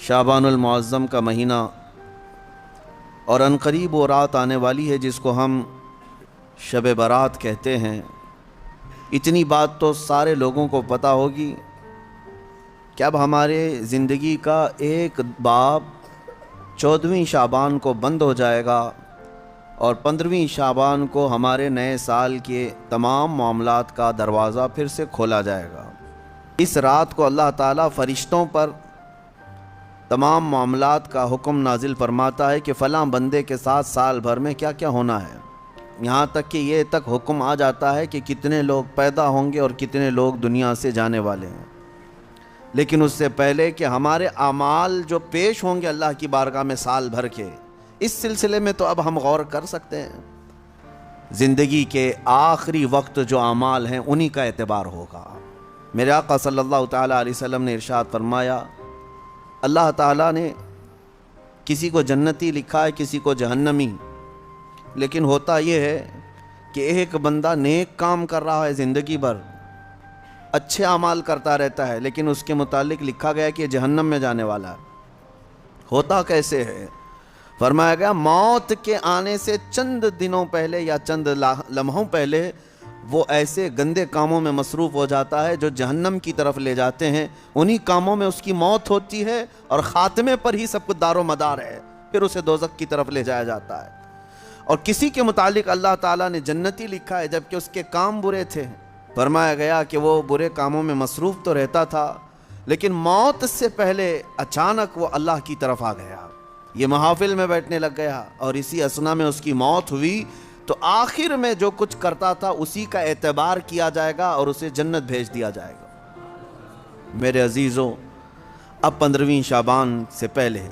شعبان المعظم کا مہینہ اور عنقریب وہ رات آنے والی ہے جس کو ہم شب برات کہتے ہیں۔ اتنی بات تو سارے لوگوں کو پتہ ہوگی کہ اب ہمارے زندگی کا ایک باب 14ویں شعبان کو بند ہو جائے گا اور 15ویں شعبان کو ہمارے نئے سال کے تمام معاملات کا دروازہ پھر سے کھولا جائے گا۔ اس رات کو اللہ تعالیٰ فرشتوں پر تمام معاملات کا حکم نازل فرماتا ہے کہ فلاں بندے کے ساتھ سال بھر میں کیا کیا ہونا ہے، یہاں تک کہ یہ تک حکم آ جاتا ہے کہ کتنے لوگ پیدا ہوں گے اور کتنے لوگ دنیا سے جانے والے ہیں۔ لیکن اس سے پہلے کہ ہمارے اعمال جو پیش ہوں گے اللہ کی بارگاہ میں سال بھر کے، اس سلسلے میں تو اب ہم غور کر سکتے ہیں۔ زندگی کے آخری وقت جو اعمال ہیں انہی کا اعتبار ہوگا۔ میرے آقا صلی اللہ تعالیٰ علیہ وسلم نے ارشاد فرمایا، اللہ تعالیٰ نے کسی کو جنتی لکھا ہے، کسی کو جہنمی، لیکن ہوتا یہ ہے کہ ایک بندہ نیک کام کر رہا ہے زندگی بھر، اچھے اعمال کرتا رہتا ہے، لیکن اس کے متعلق لکھا گیا کہ یہ جہنم میں جانے والا ہے۔ ہوتا کیسے ہے؟ فرمایا گیا موت کے آنے سے چند دنوں پہلے یا چند لمحوں پہلے وہ ایسے گندے کاموں میں مصروف ہو جاتا ہے جو جہنم کی طرف لے جاتے ہیں، انہی کاموں میں اس کی موت ہوتی ہے اور خاتمے پر ہی سب کچھ دار و مدار ہے، پھر اسے دوزخ کی طرف لے جایا جاتا ہے۔ اور کسی کے متعلق اللہ تعالیٰ نے جنتی لکھا ہے جبکہ اس کے کام برے تھے۔ فرمایا گیا کہ وہ برے کاموں میں مصروف تو رہتا تھا لیکن موت سے پہلے اچانک وہ اللہ کی طرف آ گیا، یہ محافل میں بیٹھنے لگ گیا اور اسی اثنا میں اس کی موت ہوئی، تو آخر میں جو کچھ کرتا تھا اسی کا اعتبار کیا جائے گا اور اسے جنت بھیج دیا جائے گا۔ میرے عزیزوں، اب 15ویں شعبان سے پہلے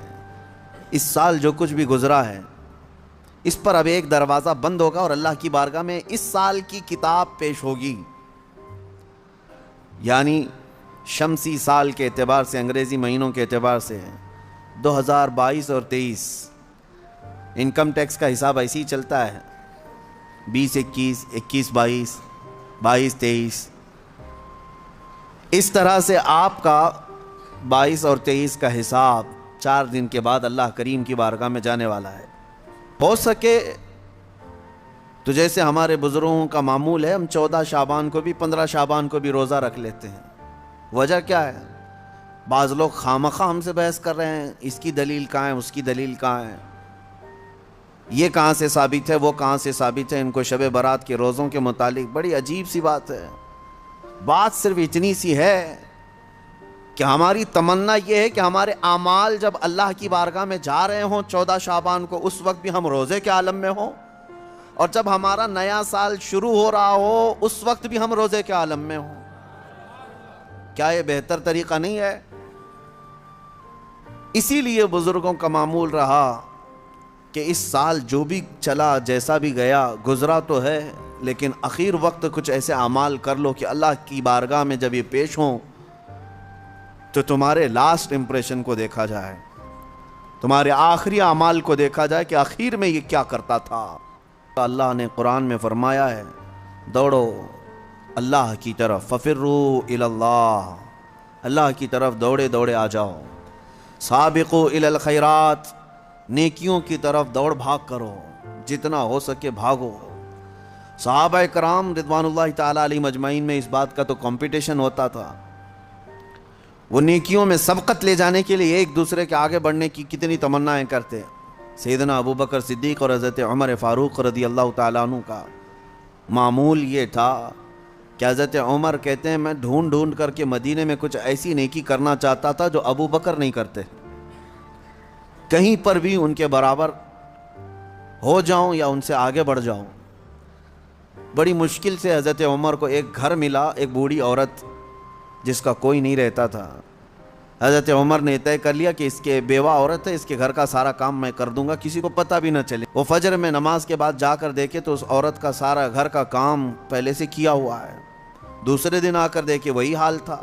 اس سال جو کچھ بھی گزرا ہے اس پر اب ایک دروازہ بند ہوگا اور اللہ کی بارگاہ میں اس سال کی کتاب پیش ہوگی، یعنی شمسی سال کے اعتبار سے، انگریزی مہینوں کے اعتبار سے 2022 اور 23 انکم ٹیکس کا حساب ایسے ہی چلتا ہے، 20-21 21-22 22-23، اس طرح سے آپ کا 22 اور 23 کا حساب 4 دن کے بعد اللہ کریم کی بارگاہ میں جانے والا ہے۔ ہو سکے تو جیسے ہمارے بزرگوں کا معمول ہے، ہم 14 شعبان کو بھی 15 شعبان کو بھی روزہ رکھ لیتے ہیں۔ وجہ کیا ہے؟ بعض لوگ خامخواہ ہم سے بحث کر رہے ہیں، اس کی دلیل کہاں ہے، اس کی دلیل کہاں ہے، یہ کہاں سے ثابت ہے، وہ کہاں سے ثابت ہے۔ ان کو شب برات کے روزوں کے متعلق بڑی عجیب سی بات ہے۔ بات صرف اتنی سی ہے کہ ہماری تمنا یہ ہے کہ ہمارے اعمال جب اللہ کی بارگاہ میں جا رہے ہوں 14 شعبان کو، اس وقت بھی ہم روزے کے عالم میں ہوں، اور جب ہمارا نیا سال شروع ہو رہا ہو اس وقت بھی ہم روزے کے عالم میں ہوں۔ کیا یہ بہتر طریقہ نہیں ہے؟ اسی لیے بزرگوں کا معمول رہا کہ اس سال جو بھی چلا، جیسا بھی گیا، گزرا تو ہے، لیکن اخیر وقت کچھ ایسے اعمال کر لو کہ اللہ کی بارگاہ میں جب یہ پیش ہوں تو تمہارے لاسٹ امپریشن کو دیکھا جائے، تمہارے آخری اعمال کو دیکھا جائے کہ آخر میں یہ کیا کرتا تھا۔ اللہ نے قرآن میں فرمایا ہے، دوڑو اللہ کی طرف، ففروا الی اللہ، اللہ کی طرف دوڑے دوڑے آ جاؤ، سابقوا الی الخیرات، نیکیوں کی طرف دوڑ بھاگ کرو، جتنا ہو سکے بھاگو۔ صحابہ کرام رضوان اللہ تعالیٰ علیہ مجمعین میں اس بات کا تو کمپٹیشن ہوتا تھا، وہ نیکیوں میں سبقت لے جانے کے لیے ایک دوسرے کے آگے بڑھنے کی کتنی تمنائیں کرتے۔ سیدنا ابو بکر صدیق اور حضرت عمر فاروق رضی اللہ تعالیٰ عنہ کا معمول یہ تھا کہ حضرت عمر کہتے ہیں میں ڈھونڈ ڈھونڈ کر کے مدینے میں کچھ ایسی نیکی کرنا چاہتا تھا جو ابو بکر نہیں کرتے، کہیں پر بھی ان کے برابر ہو جاؤں یا ان سے آگے بڑھ جاؤں۔ بڑی مشکل سے حضرت عمر کو ایک گھر ملا، ایک بوڑھی عورت جس کا کوئی نہیں رہتا تھا۔ حضرت عمر نے طے کر لیا کہ اس کے بیوہ عورت ہے، اس کے گھر کا سارا کام میں کر دوں گا، کسی کو پتہ بھی نہ چلے۔ وہ فجر میں نماز کے بعد جا کر دیکھے تو اس عورت کا سارا گھر کا کام پہلے سے کیا ہوا ہے۔ دوسرے دن آ کر دیکھے وہی حال تھا۔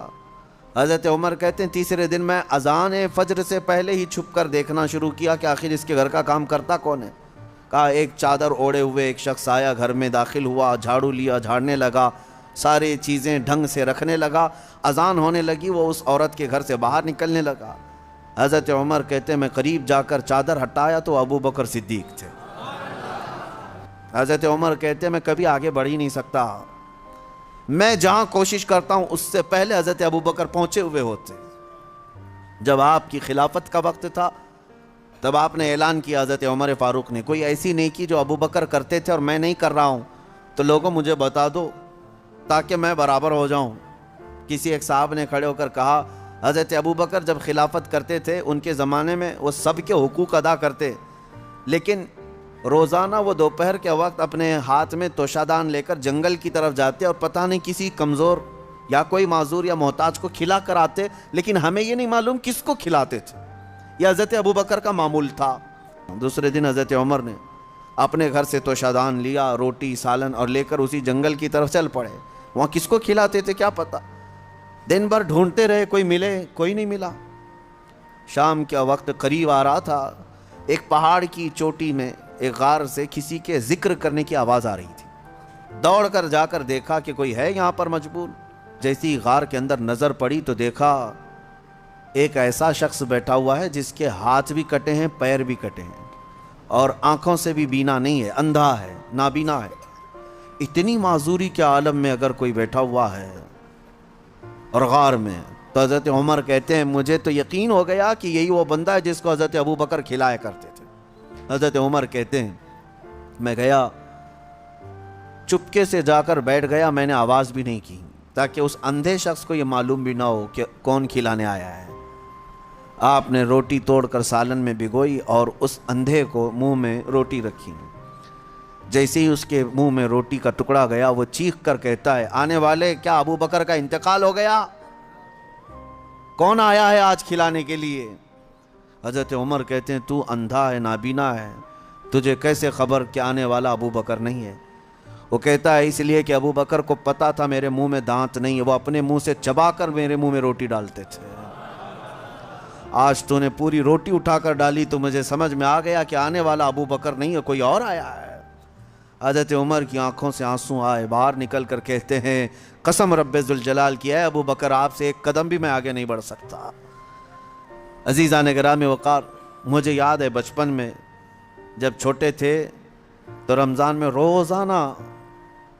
حضرت عمر کہتے ہیں تیسرے دن میں اذان فجر سے پہلے ہی چھپ کر دیکھنا شروع کیا کہ آخر اس کے گھر کا کام کرتا کون ہے۔ کہا ایک چادر اوڑے ہوئے ایک شخص آیا، گھر میں داخل ہوا، جھاڑو لیا، جھاڑنے لگا، ساری چیزیں ڈھنگ سے رکھنے لگا۔ اذان ہونے لگی، وہ اس عورت کے گھر سے باہر نکلنے لگا۔ حضرت عمر کہتے ہیں میں قریب جا کر چادر ہٹایا تو ابو بکر صدیق تھے۔ حضرت عمر کہتے ہیں میں کبھی آگے بڑھ ہی نہیں سکتا، میں جہاں کوشش کرتا ہوں اس سے پہلے حضرت ابو بکر پہنچے ہوئے ہوتے۔ جب آپ کی خلافت کا وقت تھا تب آپ نے اعلان کیا حضرت عمر فاروق نے، کوئی ایسی نیکی جو ابو بکر کرتے تھے اور میں نہیں کر رہا ہوں تو لوگوں مجھے بتا دو تاکہ میں برابر ہو جاؤں۔ کسی ایک صاحب نے کھڑے ہو کر کہا حضرت ابو بکر جب خلافت کرتے تھے ان کے زمانے میں وہ سب کے حقوق ادا کرتے، لیکن روزانہ وہ دوپہر کے وقت اپنے ہاتھ میں توشادان لے کر جنگل کی طرف جاتے اور پتہ نہیں کسی کمزور یا کوئی معذور یا محتاج کو کھلا کر آتے، لیکن ہمیں یہ نہیں معلوم کس کو کھلاتے تھے۔ یہ حضرت ابو بکر کا معمول تھا۔ دوسرے دن حضرت عمر نے اپنے گھر سے توشادان لیا، روٹی سالن، اور لے کر اسی جنگل کی طرف چل پڑے۔ وہاں کس کو کھلاتے تھے کیا پتہ، دن بھر ڈھونڈتے رہے، کوئی ملے، کوئی نہیں ملا۔ شام کا وقت قریب آ رہا تھا، ایک پہاڑ کی چوٹی میں ایک غار سے کسی کے ذکر کرنے کی آواز آ رہی تھی۔ دوڑ کر جا کر دیکھا کہ کوئی ہے یہاں پر مجبور۔ جیسی غار کے اندر نظر پڑی تو دیکھا ایک ایسا شخص بیٹھا ہوا ہے جس کے ہاتھ بھی کٹے ہیں، پیر بھی کٹے ہیں، اور آنکھوں سے بھی بینا نہیں ہے، اندھا ہے، نابینا ہے۔ اتنی معذوری کے عالم میں اگر کوئی بیٹھا ہوا ہے اور غار میں، تو حضرت عمر کہتے ہیں مجھے تو یقین ہو گیا کہ یہی وہ بندہ ہے جس کو حضرت ابو بکر کھلایا کرتے تھے۔ حضرت عمر کہتے ہیں میں گیا، چپکے سے جا کر بیٹھ گیا، میں نے آواز بھی نہیں کی تاکہ اس اندھے شخص کو یہ معلوم بھی نہ ہو کہ کون کھلانے آیا ہے۔ آپ نے روٹی توڑ کر سالن میں بھگوئی اور اس اندھے کو منہ میں روٹی رکھی۔ جیسے ہی اس کے منہ میں روٹی کا ٹکڑا گیا وہ چیخ کر کہتا ہے آنے والے، کیا ابو بکر کا انتقال ہو گیا؟ کون آیا ہے آج کھلانے کے لیے؟ حضرت عمر کہتے ہیں تو اندھا ہے، نابینا ہے، تجھے کیسے خبر کہ آنے والا ابو بکر نہیں ہے؟ وہ کہتا ہے اس لیے کہ ابو بکر کو پتا تھا میرے منہ میں دانت نہیں ہے، وہ اپنے منہ سے چبا کر میرے منہ میں روٹی ڈالتے تھے۔ آج تو نے پوری روٹی اٹھا کر ڈالی تو مجھے سمجھ میں آ گیا کہ آنے والا ابو بکر نہیں ہے، کوئی اور آیا ہے۔ حضرت عمر کی آنکھوں سے آنسو آئے، باہر نکل کر کہتے ہیں قسم رب ذوالجلال کی ہے ابو بکر آپ سے ایک قدم بھی میں آگے نہیں بڑھ سکتا۔ عزیزان گرامی وقار، مجھے یاد ہے بچپن میں جب چھوٹے تھے تو رمضان میں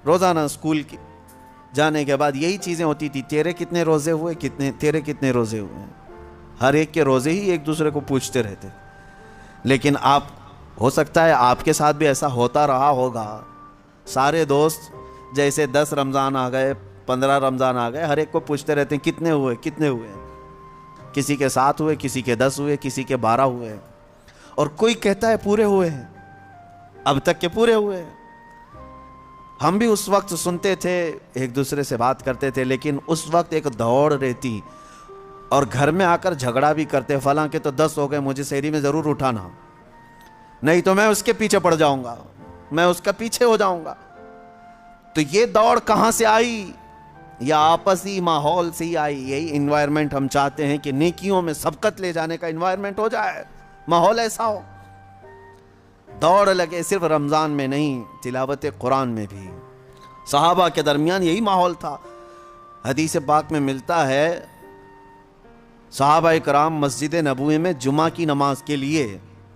روزانہ اسکول کی جانے کے بعد یہی چیزیں ہوتی تھی، تیرے کتنے روزے ہوئے، تیرے کتنے روزے ہوئے، ہر ایک کے روزے ہی ایک دوسرے کو پوچھتے رہتے۔ لیکن آپ ہو سکتا ہے آپ کے ساتھ بھی ایسا ہوتا رہا ہوگا، سارے دوست جیسے 10 رمضان آ گئے، 15 رمضان آ گئے، ہر ایک کو پوچھتے رہتے ہیں کتنے ہوئے کتنے ہوئے، کسی کے 7 ہوئے، کسی کے 10 ہوئے، کسی کے 12 ہوئے، اور کوئی کہتا ہے پورے ہوئے ہیں، اب تک کے پورے ہوئے ہیں۔ ہم بھی اس وقت سنتے تھے، ایک دوسرے سے بات کرتے تھے، لیکن اس وقت ایک دوڑ رہتی اور گھر میں آ کر جھگڑا بھی کرتے، فلاں کے تو 10 ہو گئے، مجھے سحری میں ضرور اٹھانا، نہیں تو میں اس کے پیچھے پڑ جاؤں گا، میں اس کا پیچھے ہو جاؤں گا۔ تو یہ دوڑ کہاں سے آئی؟ یا آپسی ماحول سے ہی آئی۔ یہی انوائرمنٹ ہم چاہتے ہیں کہ نیکیوں میں سبقت لے جانے کا انوائرمنٹ ہو جائے، ماحول ایسا ہو، دوڑ لگے، صرف رمضان میں نہیں، تلاوت قرآن میں بھی۔ صحابہ کے درمیان یہی ماحول تھا۔ حدیث پاک میں ملتا ہے صحابہ کرام مسجد نبوی میں جمعہ کی نماز کے لیے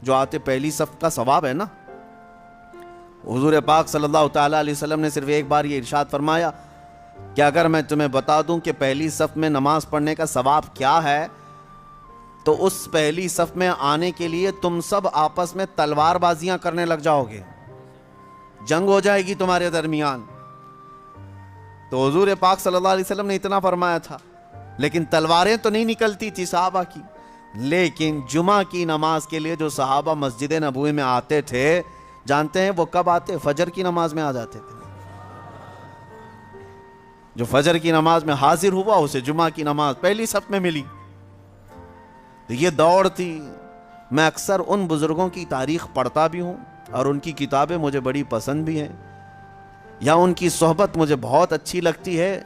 جو آتے، پہلی صف کا ثواب ہے نا، حضور پاک صلی اللہ تعالیٰ علیہ وسلم نے صرف ایک بار یہ ارشاد فرمایا کہ اگر میں تمہیں بتا دوں کہ پہلی صف میں نماز پڑھنے کا ثواب کیا ہے تو اس پہلی صف میں آنے کے لیے تم سب آپس میں تلوار بازیاں کرنے لگ جاؤ گے، جنگ ہو جائے گی تمہارے درمیان۔ تو حضور پاک صلی اللہ علیہ وسلم نے اتنا فرمایا تھا، لیکن تلواریں تو نہیں نکلتی تھی صحابہ کی۔ لیکن جمعہ کی نماز کے لیے جو صحابہ مسجد نبوی میں آتے تھے، جانتے ہیں وہ کب آتے؟ فجر کی نماز میں آ جاتے تھے۔ جو فجر کی نماز میں حاضر ہوا اسے جمعہ کی نماز پہلی صف میں ملی۔ تو یہ دوڑ تھی۔ میں اکثر ان بزرگوں کی تاریخ پڑھتا بھی ہوں اور ان کی کتابیں مجھے بڑی پسند بھی ہیں، یا ان کی صحبت مجھے بہت اچھی لگتی ہے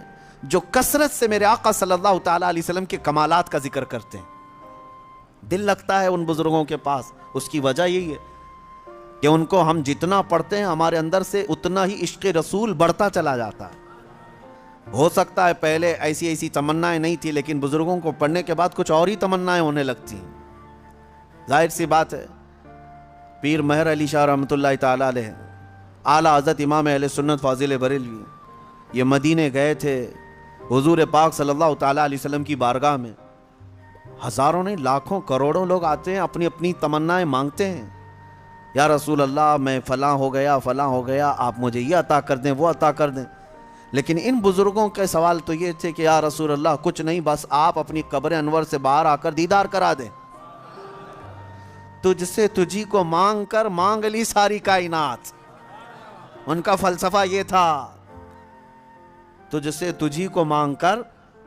جو کثرت سے میرے آقا صلی اللہ تعالیٰ علیہ وسلم کے کمالات کا ذکر کرتے ہیں۔ دل لگتا ہے ان بزرگوں کے پاس۔ اس کی وجہ یہی ہے کہ ان کو ہم جتنا پڑھتے ہیں ہمارے اندر سے اتنا ہی عشق رسول بڑھتا چلا جاتا ہے۔ ہو سکتا ہے پہلے ایسی تمنائیں نہیں تھی، لیکن بزرگوں کو پڑھنے کے بعد کچھ اور ہی تمنائیں ہونے لگتی ہیں۔ ظاہر سی بات ہے، پیر مہر علی شاہ رحمۃ اللہ تعالیٰ علیہ اعلیٰ حضرت امام اہل سنت فاضل بریلوی، یہ مدینے گئے تھے حضور پاک صلی اللہ تعالیٰ علیہ وسلم کی بارگاہ میں. ہزاروں نہیں لاکھوں کروڑوں لوگ آتے ہیں، اپنی اپنی تمنائیں مانگتے ہیں. یا رسول اللہ میں فلاں ہو گیا، آپ مجھے یہ عطا کر دیں، وہ عطا کر دیں. لیکن ان بزرگوں کے سوال تو یہ تھے کہ یا رسول اللہ کچھ نہیں، بس آپ اپنی قبر انور سے باہر آ کر دیدار کرا دیں. تجھ سے تجھی کو مانگ کر مانگ لی ساری کائنات. ان کا فلسفہ یہ تھا، تجھ سے تجھی کو مانگ کر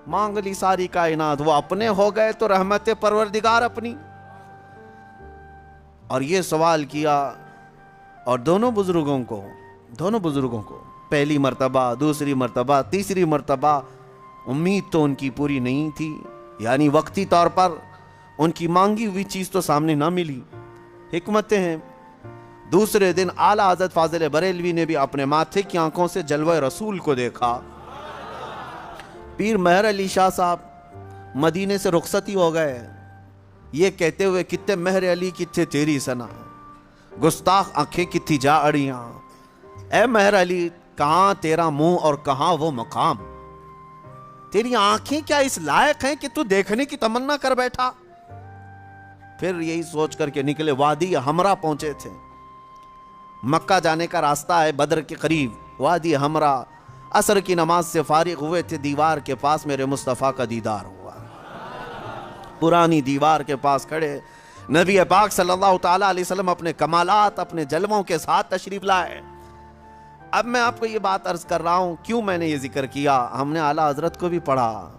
مانگ لی ساری کائنات. وہ اپنے ہو گئے تو رحمت پروردگار اپنی. اور یہ سوال کیا، اور دونوں بزرگوں کو پہلی مرتبہ، دوسری مرتبہ، تیسری مرتبہ امید تو ان کی پوری نہیں تھی، یعنی وقتی طور پر ان کی مانگی ہوئی چیز تو سامنے نہ ملی. حکمتیں ہیں. دوسرے دن اعلیٰ حضرت فاضل بریلوی نے بھی اپنے ماتھے کی آنکھوں سے جلوہ رسول کو دیکھا. پیر مہر علی شاہ صاحب مدینے سے رخصتی ہو گئے، یہ کہتے ہوئے کتے مہر علی کتے تیری سنا، گستاخ آنکھیں کتھی جا اڑیاں. اے مہر علی کہاں تیرا منہ اور کہاں وہ مقام، تیری آنکھیں کیا اس لائق ہیں کہ تو دیکھنے کی تمنا کر بیٹھا. پھر یہی سوچ کر کے نکلے. وادی حمرا پہنچے تھے، مکہ جانے کا راستہ ہے بدر کے قریب. وادی حمرا، عصر کی نماز سے فارغ ہوئے تھے، دیوار کے پاس میرے مصطفیٰ کا دیدار ہوا. پرانی دیوار کے پاس کھڑے نبی پاک صلی اللہ تعالیٰ علیہ وسلم اپنے کمالات، اپنے جلووں کے ساتھ تشریف لائے. اب میں آپ کو یہ بات عرض کر رہا ہوں، کیوں میں نے یہ ذکر کیا. ہم نے اعلیٰ حضرت کو بھی پڑھا،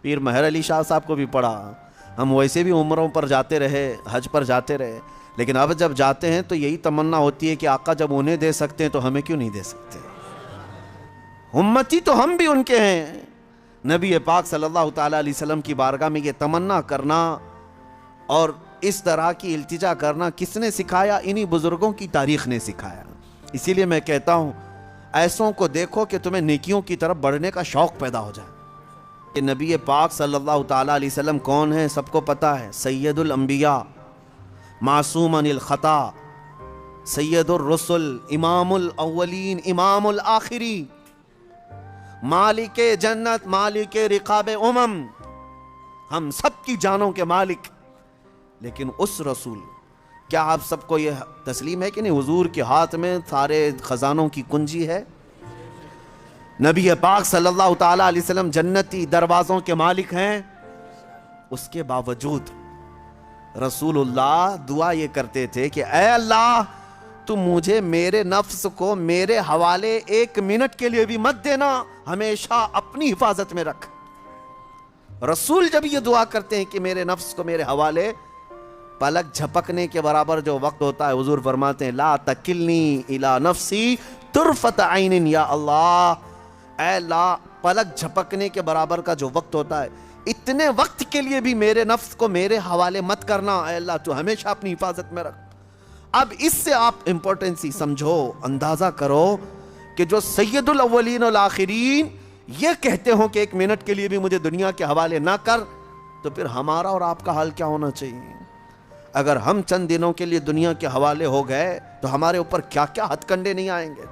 پیر مہر علی شاہ صاحب کو بھی پڑھا، ہم ویسے بھی عمروں پر جاتے رہے، حج پر جاتے رہے، لیکن اب جب جاتے ہیں تو یہی تمنا ہوتی ہے کہ آقا جب انہیں دے سکتے ہیں تو ہمیں کیوں نہیں دے سکتے. امتی تو ہم بھی ان کے ہیں. نبی پاک صلی اللہ تعالیٰ علیہ وسلم کی بارگاہ میں یہ تمنا کرنا اور اس طرح کی التجا کرنا کس نے سکھایا؟ انہی بزرگوں کی تاریخ نے سکھایا. اسی لیے میں کہتا ہوں ایسوں کو دیکھو کہ تمہیں نیکیوں کی طرف بڑھنے کا شوق پیدا ہو جائے. کہ نبی پاک صلی اللہ تعالیٰ علیہ وسلم کون ہے سب کو پتا ہے. سید الانبیاء، معصوم عن الخطا، سید الرسل، امام الاولین امام الآخرین، مالک جنت، مالک رقاب امم، ہم سب کی جانوں کے مالک. لیکن اس رسول، کیا آپ سب کو یہ تسلیم ہے کہ نہیں حضور کے ہاتھ میں سارے خزانوں کی کنجی ہے؟ نبی پاک صلی اللہ تعالیٰ علیہ وسلم جنتی دروازوں کے مالک ہیں. اس کے باوجود رسول اللہ دعا یہ کرتے تھے کہ اے اللہ تو مجھے میرے نفس کو میرے حوالے 1 منٹ کے لیے بھی مت دینا، ہمیشہ اپنی حفاظت میں رکھ. رسول جب یہ دعا کرتے ہیں کہ میرے نفس کو میرے حوالے، پلک جھپکنے کے برابر جو وقت ہوتا ہے حضور فرماتے ہیں لا تکلنی الی نفسی طرفت عین یا اللہ. اے اللہ پلک جھپکنے کے برابر کا جو وقت ہوتا ہے، اتنے وقت کے لیے بھی میرے نفس کو میرے حوالے مت کرنا. اے اللہ تو ہمیشہ اپنی حفاظت میں رکھ. اب اس سے آپ امپورٹنسی سمجھو، اندازہ کرو کہ جو سید الاولین والآخرین یہ کہتے ہوں کہ 1 منٹ کے لیے بھی مجھے دنیا کے حوالے نہ کر، تو پھر ہمارا اور آپ کا حال کیا ہونا چاہیے. اگر ہم چند دنوں کے لیے دنیا کے حوالے ہو گئے تو ہمارے اوپر کیا کیا ہتھ کنڈے نہیں آئیں گے.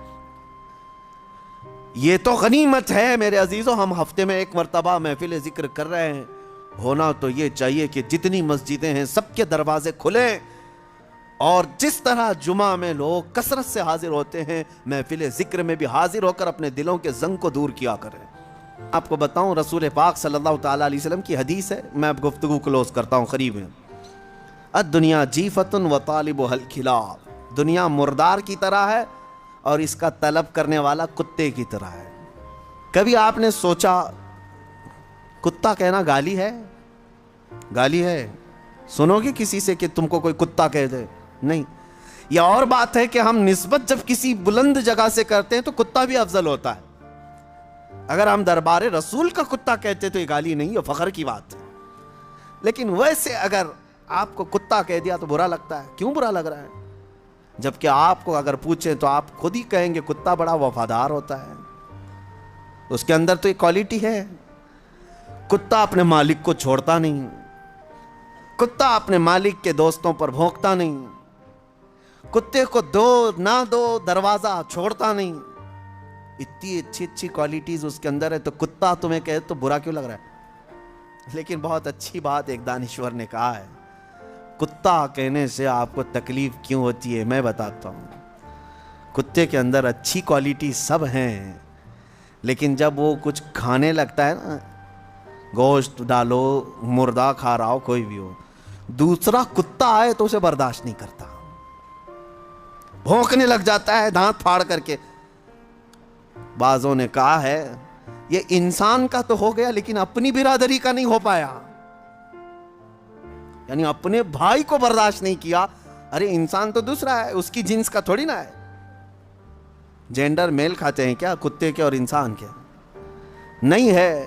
یہ تو غنیمت ہے میرے عزیزوں. ہم ہفتے میں 1 مرتبہ محفل ذکر کر رہے ہیں. ہونا تو یہ چاہیے کہ جتنی مسجدیں ہیں سب کے دروازے کھلیں، اور جس طرح جمعہ میں لوگ کثرت سے حاضر ہوتے ہیں، محفل ذکر میں بھی حاضر ہو کر اپنے دلوں کے زنگ کو دور کیا کریں. آپ کو بتاؤں رسول پاک صلی اللہ تعالیٰ علیہ وسلم کی حدیث ہے، میں اب گفتگو کلوز کرتا ہوں قریب ہے. الدنیا جیفۃ وطالبها الکلاب، دنیا مردار کی طرح ہے اور اس کا طلب کرنے والا کتے کی طرح ہے. کبھی آپ نے سوچا کتا کہنا گالی ہے؟ گالی ہے؟ سنو گے کسی سے کہ تم کو کوئی کتا کہہ دے؟ نہیں. یہ اور بات ہے کہ ہم نسبت جب کسی بلند جگہ سے کرتے ہیں تو کتا بھی افضل ہوتا ہے. اگر ہم دربار رسول کا کتا کہتے تو یہ گالی نہیں، یہ فخر کی بات ہے. لیکن ویسے اگر آپ کو کتا کہہ دیا تو برا لگتا ہے. کیوں برا لگ رہا ہے؟ جبکہ آپ کو اگر پوچھیں تو آپ خود ہی کہیں گے کتا بڑا وفادار ہوتا ہے، اس کے اندر تو یہ کوالٹی ہے. کتا اپنے مالک کو چھوڑتا نہیں، کتا اپنے مالک کے دوستوں پر بھونکتا نہیں، کتے کو دو نہ دو دروازہ چھوڑتا نہیں. اتنی اچھی اچھی کوالٹیز اس کے اندر ہے، تو کتا تمہیں کہے تو برا کیوں لگ رہا ہے؟ لیکن بہت اچھی بات ایک دانشور نے کہا ہے، کتا کہنے سے آپ کو تکلیف کیوں ہوتی ہے میں بتاتا ہوں. کتے کے اندر اچھی کوالٹی سب ہیں، لیکن جب وہ کچھ کھانے لگتا ہے نا، گوشت ڈالو، مردہ کھا رہا ہو، کوئی بھی ہو، دوسرا کتا آئے تو اسے برداشت نہیں کرتا، بھونکنے لگ جاتا ہے دانت پھاڑ کر کے. بعضوں نے کہا ہے یہ انسان کا تو ہو گیا لیکن اپنی برادری کا نہیں ہو پایا، یعنی اپنے بھائی کو برداشت نہیں کیا. ارے انسان تو دوسرا ہے، اس کی جنس کا تھوڑی نہ ہے. جینڈر میل کھاتے ہیں کیا کتے کے اور انسان کے؟ نہیں ہے.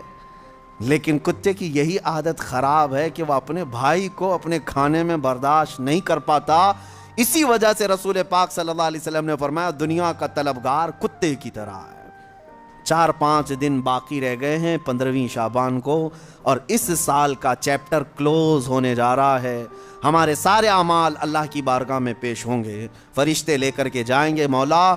لیکن کتے کی یہی عادت خراب ہے کہ وہ اپنے بھائی کو اپنے کھانے میں برداشت نہیں کر پاتا. اسی وجہ سے رسول پاک صلی اللہ علیہ وسلم نے فرمایا دنیا کا طلبگار کتے کی طرح ہے. 4-5 دن باقی رہ گئے ہیں 15ویں شعبان کو، اور اس سال کا چیپٹر کلوز ہونے جا رہا ہے. ہمارے سارے اعمال اللہ کی بارگاہ میں پیش ہوں گے، فرشتے لے کر کے جائیں گے، مولا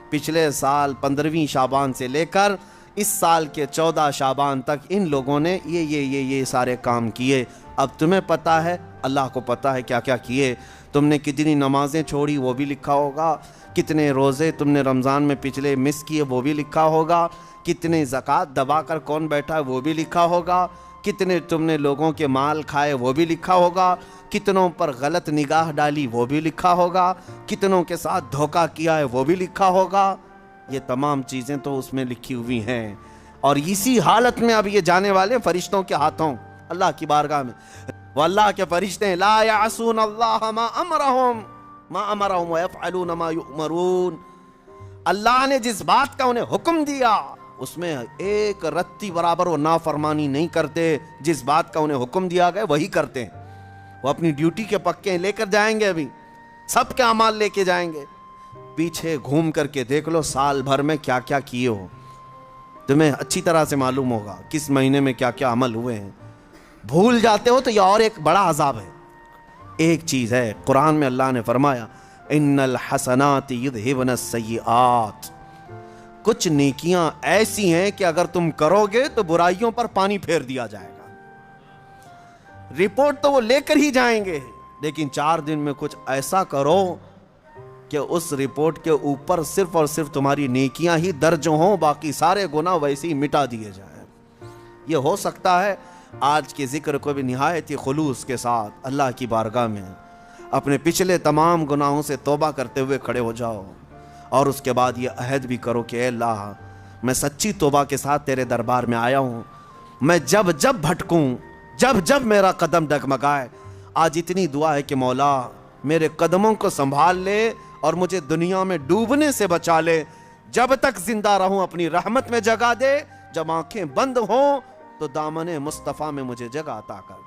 پچھلے سال 15ویں شعبان سے لے کر اس سال کے 14 شعبان تک ان لوگوں نے یہ سارے کام کیے. اب تمہیں پتا ہے، اللہ کو پتا ہے کیا کیا کیے. تم نے کتنی نمازیں چھوڑی وہ بھی لکھا ہوگا، کتنے روزے تم نے رمضان میں پچھلے مس کیے وہ بھی لکھا ہوگا، کتنے زکوٰۃ دبا کر کون بیٹھا ہے وہ بھی لکھا ہوگا، کتنے تم نے لوگوں کے مال کھائے وہ بھی لکھا ہوگا، کتنوں پر غلط نگاہ ڈالی وہ بھی لکھا ہوگا، کتنوں کے ساتھ دھوکہ کیا ہے وہ بھی لکھا ہوگا. یہ تمام چیزیں تو اس میں لکھی ہوئی ہیں، اور اسی حالت میں اب یہ جانے والے فرشتوں کے ہاتھوں اللہ کی بارگاہ میں. وہ اللہ کے فرشتے لا یعصون اللہ ما امرہم ویفعلون ما یؤمرون. اللہ نے جس بات کا انہیں حکم دیا اس میں ایک رتی برابر وہ نافرمانی نہیں کرتے. جس بات کا انہیں حکم دیا گیا وہی کرتے ہیں. وہ اپنی ڈیوٹی کے پکے لے کر جائیں گے، ابھی سب کے اعمال لے کے جائیں گے. پیچھے گھوم کر کے دیکھ لو سال بھر میں کیا کیا کیے ہو، تمہیں اچھی طرح سے معلوم ہوگا کس مہینے میں کیا کیا عمل ہوئے ہیں. بھول جاتے ہو تو یہ اور ایک بڑا عذاب ہے. ایک چیز ہے، قرآن میں اللہ نے فرمایا ان الحسنات یذہبن السیئات. کچھ نیکیاں ایسی ہیں کہ اگر تم کرو گے تو برائیوں پر پانی پھیر دیا جائے گا. رپورٹ تو وہ لے کر ہی جائیں گے، لیکن 4 دن میں کچھ ایسا کرو کہ اس رپورٹ کے اوپر صرف اور صرف تمہاری نیکیاں ہی درج ہوں، باقی سارے گناہ ویسے ہی مٹا دیے جائیں. یہ ہو سکتا ہے آج کے ذکر کو بھی نہایت ہی خلوص کے ساتھ اللہ کی بارگاہ میں اپنے پچھلے تمام گناہوں سے توبہ کرتے ہوئے کھڑے ہو جاؤ، اور اس کے بعد یہ عہد بھی کرو کہ اے اللہ میں سچی توبہ کے ساتھ تیرے دربار میں آیا ہوں. میں جب جب بھٹکوں، جب جب میرا قدم ڈگمگائے، آج اتنی دعا ہے کہ مولا میرے قدموں کو سنبھال لے اور مجھے دنیا میں ڈوبنے سے بچا لے. جب تک زندہ رہوں اپنی رحمت میں جگہ دے، جب آنکھیں بند ہوں تو دامن مصطفیٰ میں مجھے جگہ عطا کر.